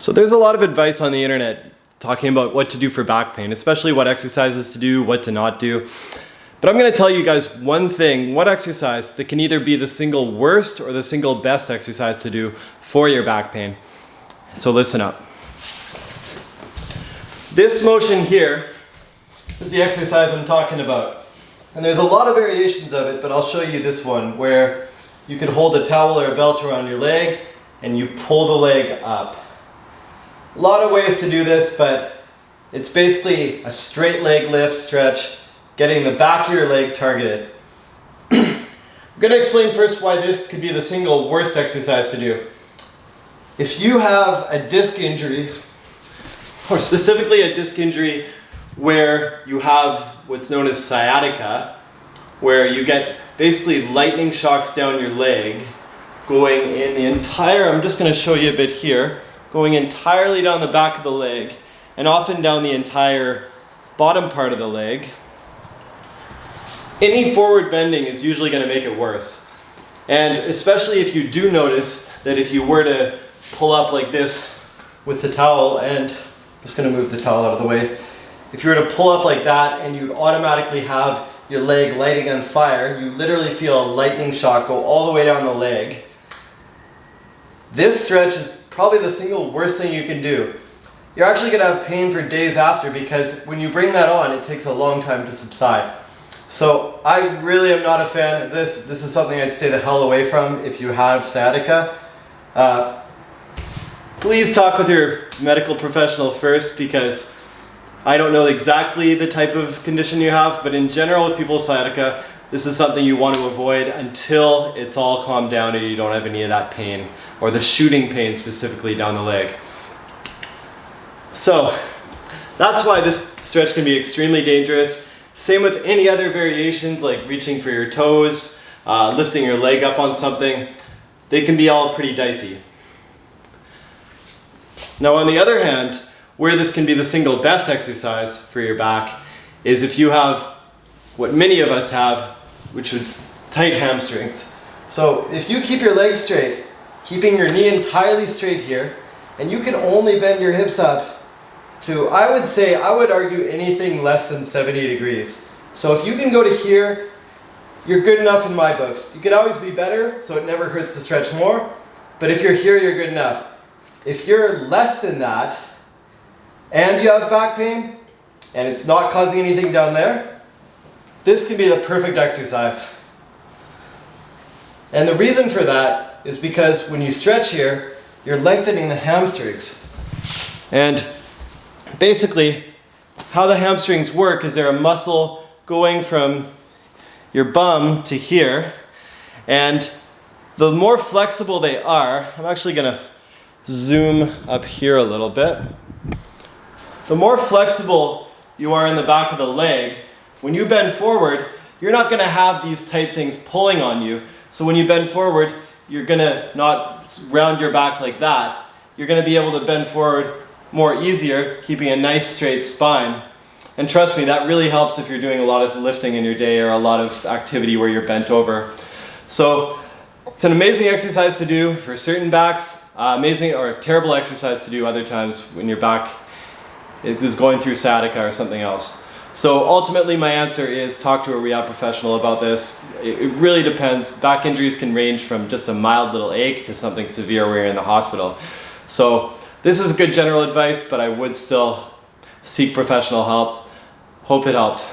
So there's a lot of advice on the internet talking about what to do for back pain, especially what exercises to do, what to not do. But I'm going to tell you guys one thing, one exercise that can either be the single worst or the single best exercise to do for your back pain. So listen up. This motion here is the exercise I'm talking about. And there's a lot of variations of it, but I'll show you this one where you can hold a towel or a belt around your leg and you pull the leg up. A lot of ways to do this, but it's basically a straight leg lift stretch, getting the back of your leg targeted. I'm going to explain first why this could be the single worst exercise to do. If you have a disc injury, or specifically a disc injury where you have what's known as sciatica, where you get basically lightning shocks down your leg, going in the entire, I'm just going to show you a bit here, going entirely down the back of the leg, and often down the entire bottom part of the leg. Any forward bending is usually going to make it worse. And especially if you do notice that if you were to pull up like this with the towel, and I'm just going to move the towel out of the way, if you were to pull up like that and you'd automatically have your leg lighting on fire, you literally feel a lightning shock go all the way down the leg. This stretch is probably the single worst thing you can do. You're actually going to have pain for days after because when you bring that on, it takes a long time to subside. So I really am not a fan of this. This is something I'd stay the hell away from if you have sciatica. Please talk with your medical professional first, because I don't know exactly the type of condition you have, but in general with people with sciatica, this is something you want to avoid until it's all calmed down and you don't have any of that pain, or the shooting pain specifically down the leg. So that's why this stretch can be extremely dangerous. Same with any other variations like reaching for your toes, lifting your leg up on something. They can be all pretty dicey. Now on the other hand, where this can be the single best exercise for your back is if you have what many of us have, which is tight hamstrings. So if you keep your legs straight, keeping your knee entirely straight here, and you can only bend your hips up to, I would argue anything less than 70 degrees. So if you can go to here, you're good enough in my books. You can always be better, so it never hurts to stretch more, but if you're here, you're good enough. If you're less than that, and you have back pain, and it's not causing anything down there, this can be the perfect exercise. And the reason for that is because when you stretch here, you're lengthening the hamstrings. And basically, how the hamstrings work is they're a muscle going from your bum to here, and the more flexible they are, I'm actually going to zoom up here a little bit. The more flexible you are in the back of the leg, when you bend forward, you're not going to have these tight things pulling on you. So when you bend forward, you're going to not round your back like that. You're going to be able to bend forward more easier, keeping a nice straight spine. And trust me, that really helps if you're doing a lot of lifting in your day or a lot of activity where you're bent over. So it's an amazing exercise to do for certain backs, amazing or terrible exercise to do other times when your back is going through sciatica or something else. So ultimately my answer is talk to a rehab professional about this. It really depends. Back injuries can range from just a mild little ache to something severe where you're in the hospital. So this is good general advice, but I would still seek professional help. Hope it helped.